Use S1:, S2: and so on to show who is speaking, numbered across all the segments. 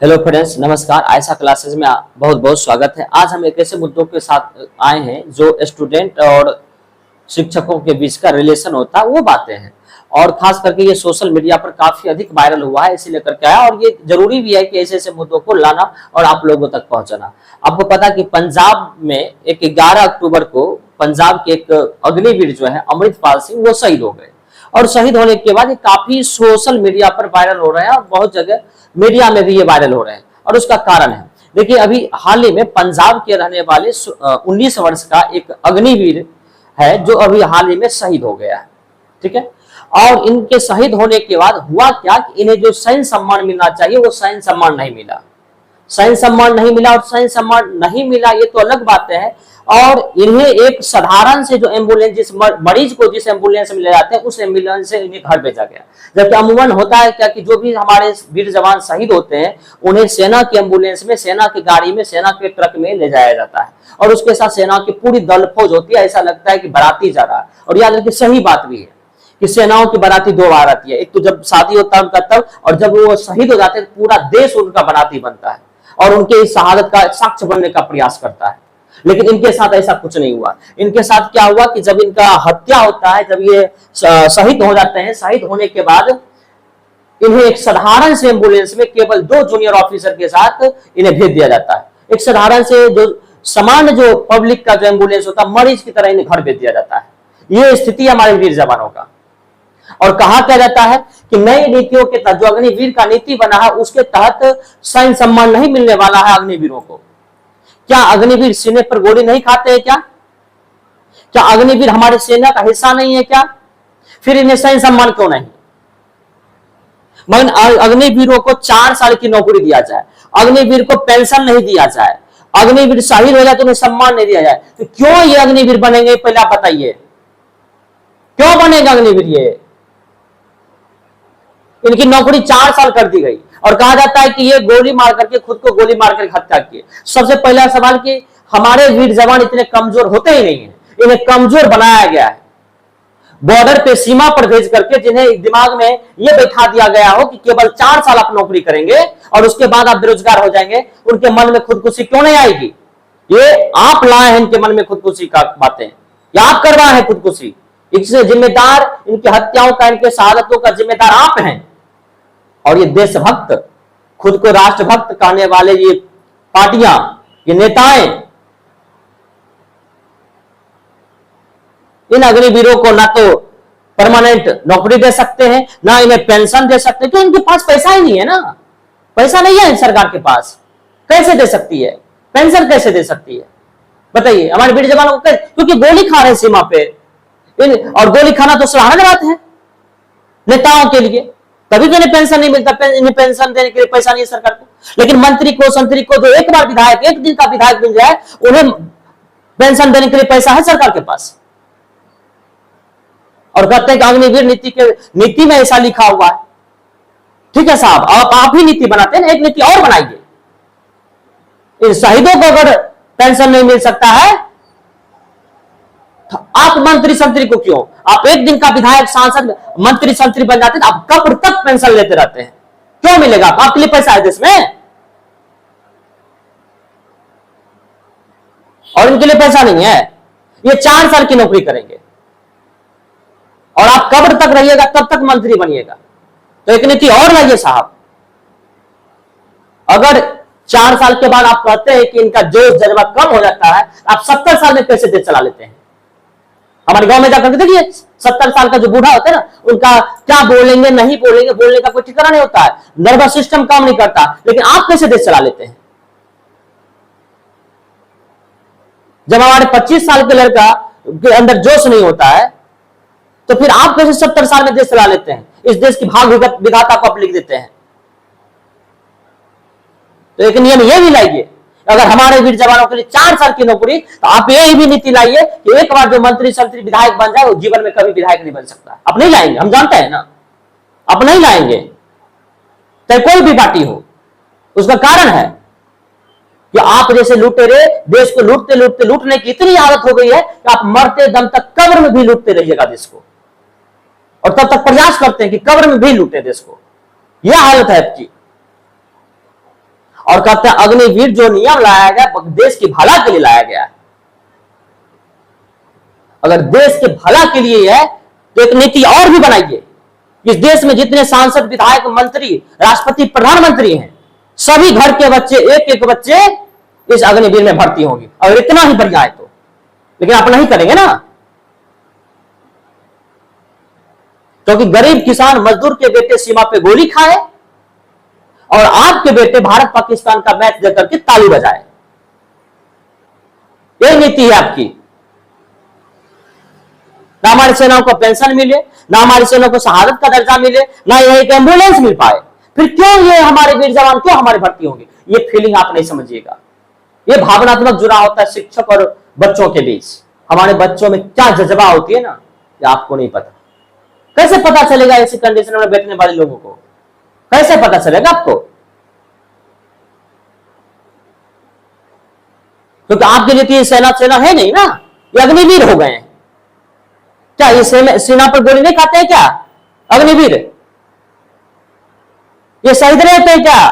S1: Hello friends, नमस्कार। Ayesha classes में बहुत बहुत स्वागत है। आज हम एक ऐसे मुद्दों के साथ आए हैं जो स्टूडेंट और शिक्षकों के बीच का रिलेशन होता है, वो बातें हैं। और खास करके ये सोशल मीडिया पर काफी अधिक वायरल हुआ है, इसी लेकर के आया। और ये जरूरी भी है कि ऐसे ऐसे मुद्दों को लाना और आप लोगों तक पहुंचाना। आपको पता कि पंजाब में एक 11 अक्टूबर को पंजाब के एक अग्निवीर जो है अमृतपाल सिंह, वो शहीद हो गए। और शहीद होने के बाद ये काफी सोशल मीडिया पर वायरल हो रहे हैं और बहुत जगह मीडिया में भी ये वायरल हो रहे हैं। और उसका कारण है, देखिए, अभी हाल ही में पंजाब के रहने वाले 19 वर्ष का एक अग्निवीर है जो अभी हाल ही में शहीद हो गया है। ठीक है। और इनके शहीद होने के बाद हुआ क्या कि इन्हें जो सैन्य सम्मान मिलना चाहिए वो सैन्य सम्मान नहीं मिला। सैन्य सम्मान नहीं मिला और सैन्य सम्मान नहीं मिला ये तो अलग बात है। और इन्हें एक साधारण से जो एम्बुलेंस, जिस मरीज को जिस एम्बुलेंस में ले जाते हैं उस एम्बुलेंस से इन्हें घर भेजा गया। जबकि अमूमन होता है क्या कि जो भी हमारे वीर जवान शहीद होते हैं उन्हें सेना की एम्बुलेंस में, सेना की गाड़ी में, सेना के ट्रक में ले जाया जाता है और उसके साथ सेना की पूरी दल फौज होती है। ऐसा लगता है कि बाराती जा रहा है। और याद रखिए, सही बात भी है कि सेनाओं की बाराती दो बार आती है, एक तो जब शादी होता है उनका तब, और जब वो शहीद हो जाते हैं पूरा देश उनका बाराती बनता है और उनके इस शहादत का साक्ष्य बनने का प्रयास करता है। लेकिन इनके साथ ऐसा कुछ नहीं हुआ। इनके साथ क्या हुआ कि जब इनका हत्या होता है, जब ये शहीद हो जाते हैं, शहीद होने के बाद इन्हें एक साधारण से एम्बुलेंस में केवल 2 जूनियर ऑफिसर के साथ इन्हें भेज दिया जाता है। एक साधारण से जो सामान्य जो पब्लिक का जो एम्बुलेंस होता है, मरीज की तरह इन्हें घर भेज दिया जाता है। ये स्थिति हमारे वीर जवानों का। और कहा क्या जाता है कि नई नीतियों के तहत जो अग्निवीर का नीति बना है उसके तहत सैन्य सम्मान नहीं मिलने वाला है अग्निवीरों को। क्या अग्निवीर सीने पर गोली नहीं खाते हैं? क्या अग्निवीर हमारे सेना का हिस्सा नहीं है क्या? फिर इन्हें सैन्य सम्मान क्यों नहीं? मगर अग्निवीरों को 4 साल की नौकरी दिया जाए, अग्निवीर को पेंशन नहीं दिया जाए, अग्निवीर शहीद हो जाए तो उन्हें सम्मान नहीं दिया जाए, तो क्यों ये अग्निवीर बनेंगे? पहले आप बताइए, क्यों बनेगा अग्निवीर? ये इनकी नौकरी 4 साल कर दी गई और कहा जाता है कि ये गोली मार करके, खुद को गोली मार करके हत्या किए। सबसे पहला सवाल कि हमारे वीर जवान इतने कमजोर होते ही नहीं है, इन्हें कमजोर बनाया गया है। बॉर्डर पे, सीमा पर भेज करके जिन्हें दिमाग में यह बैठा दिया गया हो कि केवल 4 साल आप नौकरी करेंगे और उसके बाद आप बेरोजगार हो जाएंगे, उनके मन में खुदकुशी क्यों नहीं आएगी? ये आप लाए हैं इनके मन में खुदकुशी का बातें, या आप करवाए हैं खुदकुशी? इससे जिम्मेदार, इनकी हत्याओं का, इनके शहादतों का जिम्मेदार आप हैं। और ये देशभक्त, खुद को राष्ट्रभक्त कहने वाले ये पार्टियां, ये नेताएं इन अग्निवीरों को ना तो परमानेंट नौकरी दे सकते हैं, ना इन्हें पेंशन दे सकते हैं, तो इनके पास पैसा ही नहीं है ना। पैसा नहीं है सरकार के पास, कैसे दे सकती है? पेंशन कैसे दे सकती है? बताइए हमारे वीर जवानों को। क्योंकि गोली खा रहे हैं सीमा पे, और गोली खाना तो साधारण बात है नेताओं के लिए, तभी तो इन्हें पेंशन नहीं मिलता। इन्हें पेंशन देने के लिए पैसा नहीं है सरकार को। लेकिन मंत्री को, संतरी को जो एक बार विधायक, एक दिन का विधायक मिल जाए, उन्हें पेंशन देने के लिए पैसा है सरकार के पास। और कहते हैं कि अग्निवीर नीति में ऐसा लिखा हुआ है। ठीक है साहब, आप ही नीति बनाते हैं, एक नीति और बनाइए। इन शहीदों को अगर पेंशन नहीं मिल सकता है तो आप मंत्री संतरी को क्यों? आप एक दिन का विधायक, सांसद, मंत्री संतरी बन जाते हैं, आप कब तक पेंशन लेते रहते हैं? क्यों मिलेगा? आपके लिए पैसा है देश में और इनके लिए पैसा नहीं है। ये 4 साल की नौकरी करेंगे और आप कब तक रहिएगा, तब तक मंत्री बनिएगा। तो एक नीति और लाइए साहब। अगर 4 साल के बाद आप कहते हैं कि इनका जोश जज्बा कम हो जाता है, आप 70 साल में कैसे देश चला लेते हैं? हमारे गांव में जाकर के देखिए, 70 साल का जो बूढ़ा होता है ना, उनका क्या बोलेंगे, नहीं बोलेंगे, बोलने का कोई ठिकाना नहीं होता है, नर्वस सिस्टम काम नहीं करता। लेकिन आप कैसे देश चला लेते हैं? जब हमारे 25 साल के लड़का के अंदर जोश नहीं होता है, तो फिर आप कैसे 70 साल में देश चला लेते हैं? इस देश की भाग विधाता को आप लिख देते हैं। तो एक नियम यह भी लाइए, अगर हमारे वीर जवानों के लिए 4 साल की नौकरी, तो आप यही भी नीति लाइए कि एक बार जो मंत्री संतरी विधायक बन जाए वो जीवन में कभी विधायक नहीं बन सकता। आप नहीं लाएंगे, हम जानते हैं ना, आप नहीं लाएंगे, चाहे कोई भी पार्टी हो। उसका कारण है कि आप जैसे लुटेरे देश को लूटते लूटते, लूटने की इतनी आदत हो गई है कि आप मरते दम तक कब्र में भी लूटते रहिएगा देश को, और तब तक प्रयास करते हैं कि कब्र में भी लूटे देश को। यह हालत है आपकी। और कहते हैं अग्निवीर जो नियम लाया गया देश की भला के लिए लाया गया है। अगर देश के भला के लिए है तो एक नीति और भी बनाइए। इस देश में जितने सांसद, विधायक, मंत्री, राष्ट्रपति, प्रधानमंत्री हैं, सभी घर के बच्चे, एक एक बच्चे इस अग्निवीर में भर्ती होंगे। अगर इतना ही बढ़िया है तो, लेकिन आप नहीं करेंगे ना, क्योंकि गरीब किसान मजदूर के बेटे सीमा पे गोली खाए और आपके बेटे भारत पाकिस्तान का मैच देकर के ताली बजाए। यही नीति है आपकी। ना हमारी सेनाओं को पेंशन मिले, ना हमारी सेनाओं को शहादत का दर्जा मिले, ना यह एक एम्बुलेंस मिल पाए, फिर क्यों ये हमारे वीर जवान क्यों हमारी भर्ती होंगे? ये फीलिंग आप नहीं समझिएगा। ये भावनात्मक जुड़ा होता है शिक्षक और बच्चों के बीच। हमारे बच्चों में क्या जज्बा होती है ना, ये आपको नहीं पता। कैसे पता चलेगा ऐसी कंडीशन में बैठने वाले लोगों को? कैसे पता चलेगा आपको? क्योंकि आपके लिए तो ये सेना है नहीं ना, ये अग्निवीर हो गए हैं। क्या ये सेना पर गोली नहीं खाते हैं क्या अग्निवीर? ये शहीद रहते हैं क्या?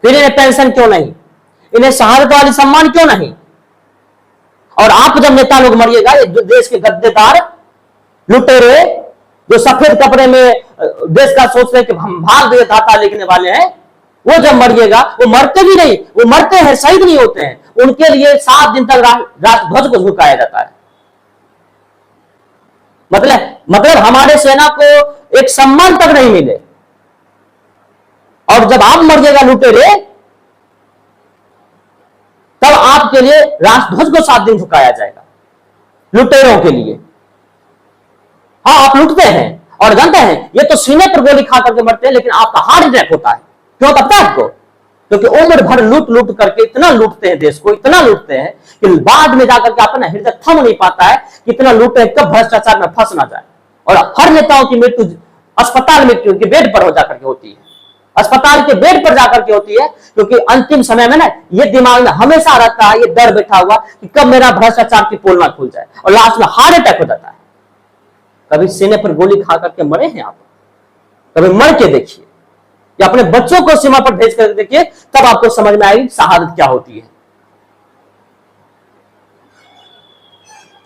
S1: फिर इन्हें पेंशन क्यों नहीं? इन्हें शहादत वाली सम्मान क्यों नहीं? और आप जब नेता लोग मरिएगा, ये देश के गद्देदार लुटेरे जो सफेद कपड़े में देश का सोच रहे कि हम भाग दे गाथा लिखने वाले हैं, वो जब मरिएगा, वो मरते भी नहीं, वो मरते हैं, शहीद नहीं होते हैं। उनके लिए 7 दिन तक राष्ट्रध्वज को झुकाया जाता है। मतलब हमारे सेना को एक सम्मान तक नहीं मिले। और जब आप मरिएगा लुटेरे, तब आपके लिए राष्ट्रध्वज को 7 दिन झुकाया जाएगा, लुटेरों के लिए। हाँ, आप लुटते हैं और जानते हैं ये तो सीने पर गोली खा करके मरते हैं, लेकिन आपका हार्ट अटैक होता है। क्यों पता है आपको? क्योंकि उम्र भर लूट लूट करके इतना लूटते हैं देश को, इतना लूटते हैं कि बाद में जाकर के अपना हृदय थम नहीं पाता है कि इतना लूटे, कब भ्रष्टाचार में फंस ना जाए। और हर नेताओं की मृत्यु अस्पताल में के बेड पर हो जाकर के होती है, अस्पताल के बेड पर जाकर के होती है, क्योंकि अंतिम समय में ना ये दिमाग में हमेशा रहता है, ये डर बैठा हुआ कि कब मेरा भ्रष्टाचार की पोल ना खुल जाए, और लास्ट में हार्ट अटैक हो जाता है। कभी सीने पर गोली खा करके मरे हैं आप? कभी मर के देखिए, या अपने बच्चों को सीमा पर भेज कर देखिए, तब आपको समझ में आएगी शहादत क्या होती है।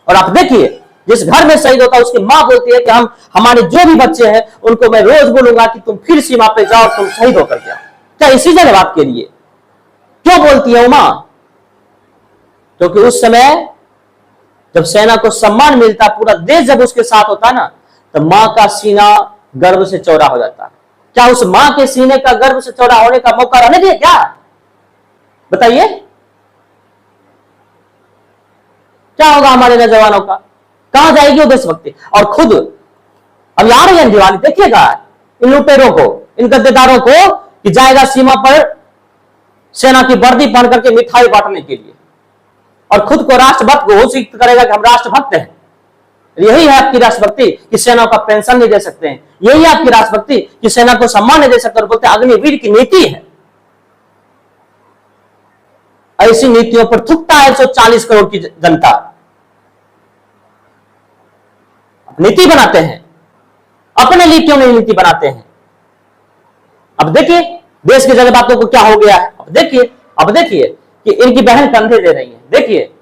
S1: और आप देखिए, जिस घर में शहीद होता है उसकी मां बोलती है कि हमारे जो भी बच्चे हैं उनको मैं रोज बोलूंगा कि तुम फिर सीमा पे जाओ, तुम शहीद होकर के आओ। क्या इसी जगह बात के लिए क्यों बोलती है वो मां? क्योंकि उस समय जब सेना को सम्मान मिलता, पूरा देश जब उसके साथ होता ना, तो मां का सीना गर्व से चौड़ा हो जाता है। क्या उस मां के सीने का गर्व से चौड़ा होने का मौका रहने दिया क्या? बताइए, क्या होगा हमारे नौजवानों का? कहां जाएगी वो देशभक्ति? और खुद अब आ रही है दिवाली, देखिएगा इन लुटेरों को, इन गद्देदारों को कि जाएगा सीमा पर सेना की वर्दी पहन करके मिठाई बांटने के लिए, और खुद को राष्ट्रभक्त घोषित करेगा कि हम राष्ट्रभक्त हैं। यही है आपकी राष्ट्रभक्ति कि सेना का पेंशन नहीं दे सकते हैं? यही है आपकी राष्ट्रभक्ति कि सेना को सम्मान नहीं दे सकते और बोलते हैं अग्निवीर की नीति है? ऐसी नीतियों पर थूकता है 140 करोड़ की जनता। नीति बनाते हैं, अपने नीतियों में नीति बनाते हैं। अब देखिए देश के जज्बातों को क्या हो गया है। अब देखिए कि इनकी बहन कंधे दे रही है। देखिए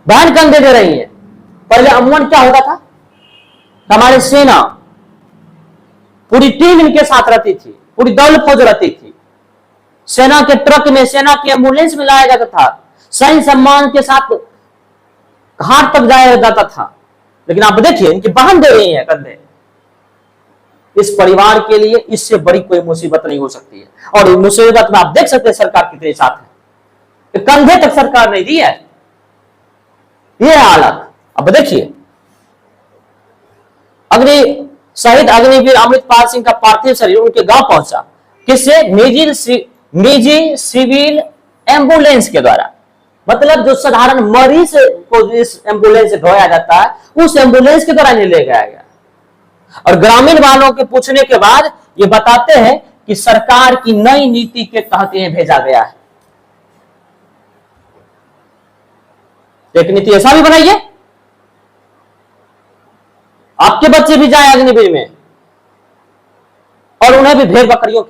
S1: बहन कंधे दे रही है। पहले अमूमन क्या होता था, हमारी सेना पूरी टीम इनके साथ रहती थी, पूरी दौड़ फौज रहती थी, सेना के ट्रक में, सेना के एम्बुलेंस में लाया जाता था, सैन्य सम्मान के साथ घाट तक जाया जाता था। लेकिन आप देखिए इनकी बहन दे रही है कंधे। इस परिवार के लिए इससे बड़ी कोई मुसीबत नहीं हो सकती है। और इस मुसीबत में आप देख सकते हैं सरकार कितने साथ है, कंधे तक सरकार नहीं दी है। यह हालत। अब देखिए शहीद अग्निवीर अमृतपाल सिंह का पार्थिव शरीर उनके गांव पहुंचा। किससे? निजी सिविल एम्बुलेंस के द्वारा। मतलब जो साधारण मरीज को इस एम्बुलेंस से ढोया जाता है, उस एम्बुलेंस के द्वारा नहीं ले गया गया। और ग्रामीण वालों के पूछने के बाद ये बताते हैं कि सरकार की नई नीति के तहत ये भेजा गया है। एक नीति ऐसा भी बनाइए आपके बच्चे भी जाए अग्निवीर में, और उन्हें भी भेड़ बकरियों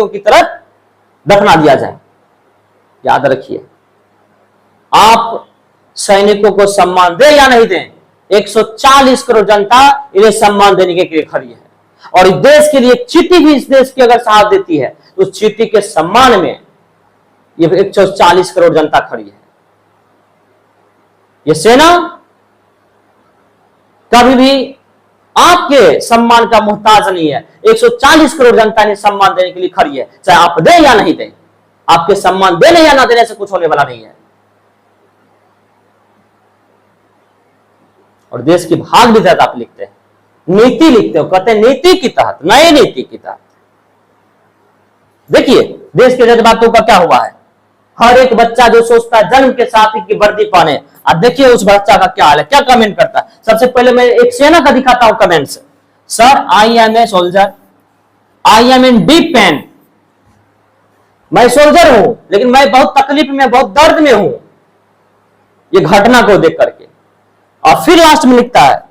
S1: की तरह दफना दिया जाए। याद रखिए, आप सैनिकों को सम्मान दें या नहीं दें, 140 करोड़ जनता इन्हें सम्मान देने के लिए खड़ी है। और इस देश के लिए चींटी भी इस देश की अगर साथ देती है तो उस चींटी के सम्मान में ये 140 करोड़ जनता खड़ी है। ये सेना कभी भी आपके सम्मान का मोहताज नहीं है। 140 करोड़ जनता ने सम्मान देने के लिए खड़ी है, चाहे आप दें या नहीं दें। आपके सम्मान देने या ना देने से कुछ होने वाला नहीं है। और देश की भाग विधाता आप लिखते हैं, नीति लिखते हो, कहते हैं नीति की तहत, नई नीति की तहत। देखिए देश के जज्बातों का क्या हुआ है। हर एक बच्चा जो सोचता है जन्म के साथ ही की वर्दी पहने, अब देखिए उस बच्चा का क्या हाल है, क्या कमेंट करता है। सबसे पहले मैं एक सेना का दिखाता हूं कमेंट से। Sir I am a soldier, I am in deep pain. मैं सोल्जर हूं लेकिन मैं बहुत तकलीफ में, बहुत दर्द में हूं ये घटना को देख करके। और फिर लास्ट में लिखता है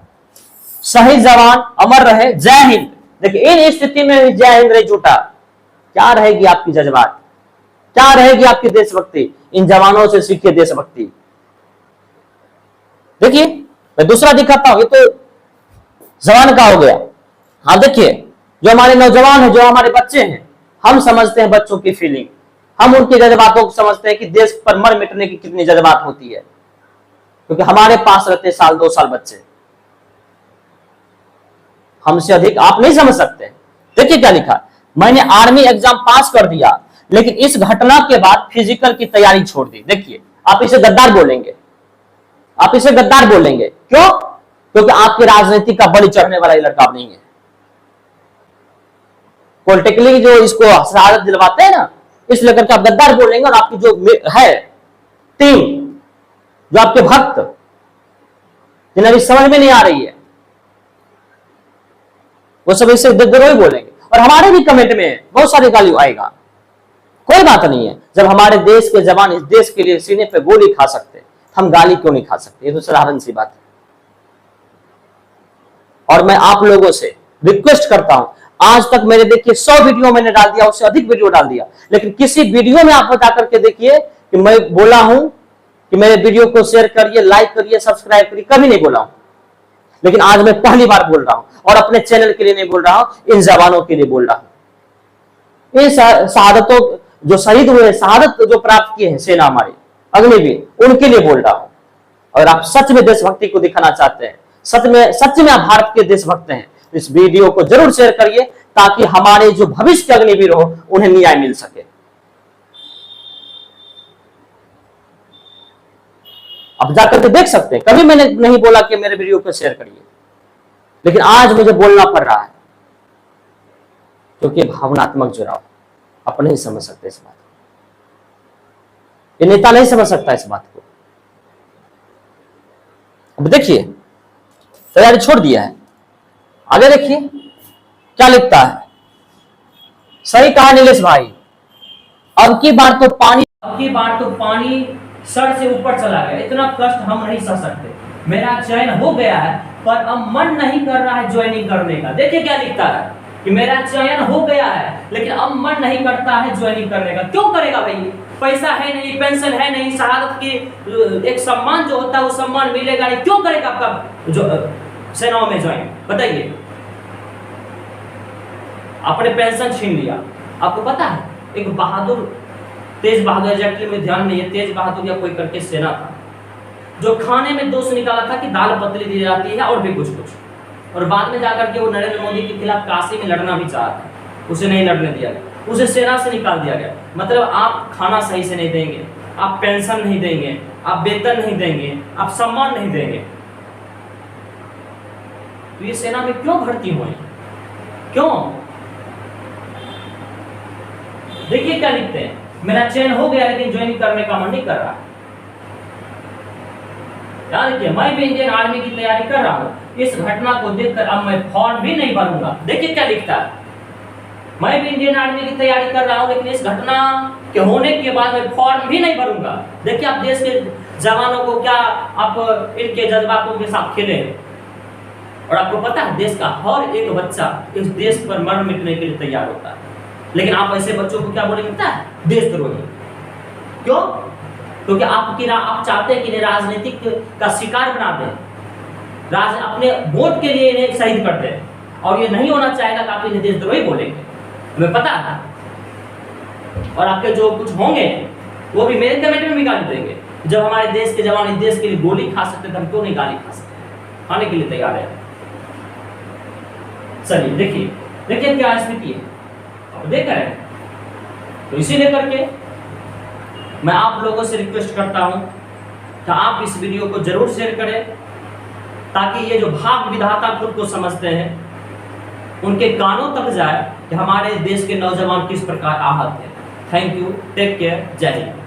S1: शहीद जवान अमर रहे, जय हिंद। देखिए इन स्थिति में जय हिंद नहीं जुटा, क्या रहेगी आपकी जज्बात, क्या रहेगी आपकी देशभक्ति। इन जवानों से सीखिए देशभक्ति। देखिए मैं दूसरा दिखाता हूं, ये तो जवान का हो गया। हाँ देखिए जो हमारे नौजवान है, जो हमारे बच्चे हैं, हम समझते हैं बच्चों की फीलिंग, हम उनके जज्बातों को समझते हैं कि देश पर मर मिटने की कितनी जज्बात होती है, क्योंकि हमारे पास रहते साल 2 साल बच्चे, हमसे अधिक आप नहीं समझ सकते। देखिए क्या लिखा, मैंने आर्मी एग्जाम पास कर दिया लेकिन इस घटना के बाद फिजिकल की तैयारी छोड़ दी। देखिए आप इसे गद्दार बोलेंगे, आप इसे गद्दार बोलेंगे, क्यों? क्योंकि आपकी राजनीति का बलि चढ़ने वाला लड़का नहीं है। पॉलिटिकली जो इसको शहादत दिलवाते हैं ना, इस लेकर के आप गद्दार बोलेंगे। और आपकी जो है टीम, जो आपके भक्त जिन्हें अभी समझ में नहीं आ रही है, वो सब इससे गद्दार बोलेंगे। और हमारे भी कमेंट में बहुत सारी गाली आएगा, कोई बात नहीं है। जब हमारे देश के जवान इस देश के लिए सीने पे गोली खा सकते, हम गाली क्यों नहीं खा सकते? ये तो साधारण सी बात है। और मैं आप लोगों से रिक्वेस्ट करता हूं, आज तक मेरे देखिए 100 वीडियो मैंने डाल दिया, उससे अधिक वीडियो डाल दिया, लेकिन किसी वीडियो में आप बता करके देखिए कि मैं बोला हूं कि मेरे वीडियो को शेयर करिए, लाइक करिए, सब्सक्राइब करिए, कभी नहीं बोला हूं। लेकिन आज मैं पहली बार बोल रहा हूं, और अपने चैनल के लिए नहीं बोल रहा हूं, इन जवानों के लिए बोल रहा हूं। इन शहादतों जो शहीद हुए, शहादत जो प्राप्त किए हैं सेना हमारी अग्निवीर, उनके लिए बोल रहा हूं। अगर आप सच में देशभक्ति को दिखाना चाहते हैं, सच में आप भारत के देशभक्त हैं, तो इस वीडियो को जरूर शेयर करिए, ताकि हमारे जो भविष्य के अग्निवीर हो उन्हें न्याय मिल सके। आप जाकर के देख सकते हैं, कभी मैंने नहीं बोला कि मेरे वीडियो को शेयर करिए, लेकिन आज मुझे बोलना पड़ रहा है क्योंकि भावनात्मक जुड़ाव। आप नहीं समझ सकते इस बात को, ये नेता नहीं समझ सकता इस बात को। अब देखिए तैयारी छोड़ दिया है, आगे देखिए क्या लिखता है। सही कहा नीलेश भाई, अब की बार तो पानी सर से ऊपर चला गया, इतना कष्ट हम नहीं सह सकते। मेरा चयन हो गया है पर अब मन नहीं कर रहा है ज्वाइनिंग करने का। देखिए क्या लिखता है कि मेरा चयन हो गया है लेकिन अब मन नहीं करता है ज्वाइनिंग करने का। क्यों करेगा भाई? पैसा है नहीं, पेंशन है नहीं, शहादत की एक सम्मान जो होता है वो सम्मान मिलेगा नहीं, क्यों करेगा आपका जो सेनाओं में ज्वाइन? बताइए। आपने पेंशन छीन लिया, आपको पता है एक बहादुर, तेज बहादुर, एग्जैक्टली में ध्यान नहीं है, तेज बहादुर या कोई करके सेना था जो खाने में दोष निकाला था कि दाल पतली दी जाती है और भी कुछ कुछ, और बाद में जाकर के वो नरेंद्र मोदी के खिलाफ काशी में लड़ना भी चाहा था, उसे नहीं लड़ने दिया गया, उसे सेना से निकाल दिया गया। मतलब आप खाना सही से नहीं देंगे, आप पेंशन नहीं देंगे, आप वेतन नहीं देंगे, आप सम्मान नहीं देंगे, तो ये सेना में क्यों भर्ती हुए? क्यों? देखिए क्या लिखते हैं, मेरा चयन हो गया लेकिन ज्वाइन करने का मन नहीं कर रहा। याद रखिए, मैं भी इंडियन आर्मी की तैयारी कर रहा हूं, इस घटना को देखकर अब मैं फॉर्म भी नहीं भरूंगा। देखिए क्या लिखता है, मैं भी इंडियन आर्मी की तैयारी कर रहा हूं लेकिन इस घटना के होने के बाद मैं फॉर्म भी नहीं भरूंगा। देखिए आप देश के जवानों को क्या आप इनके जज्बातों के साथ खेले। और आपको पता है देश का हर एक बच्चा इस देश पर मर मिटने के लिए तैयार होता है, लेकिन आप ऐसे बच्चों को क्या बोलेंगे पता है? देशद्रोही। क्यों? क्योंकि आप चाहते हैं कि इन्हें राजनीतिक का शिकार बना दें, अपने वोट के लिए इन्हें शहीद कर दें, और ये नहीं होना चाहेगा कि आप इन्हें देशद्रोही बोलेंगे, हमें पता है। और आपके जो कुछ होंगे वो भी मेरे कमेंट में भी गाली देंगे, जब हमारे देश के जवान इस देश के लिए गोली खा सकते थे, हम क्यों नहीं गाली खा सकते? खाने के लिए तैयार है। चलिए देखिए क्या स्थिति है, आप देख रहे हैं। तो इसी लेकर के मैं आप लोगों से रिक्वेस्ट करता हूं कि आप इस वीडियो को जरूर शेयर करें, ताकि ये जो भाग विधाता खुद को समझते हैं उनके कानों तक जाए कि हमारे देश के नौजवान किस प्रकार आहत हैं। थैंक यू, टेक केयर, जय हिंद।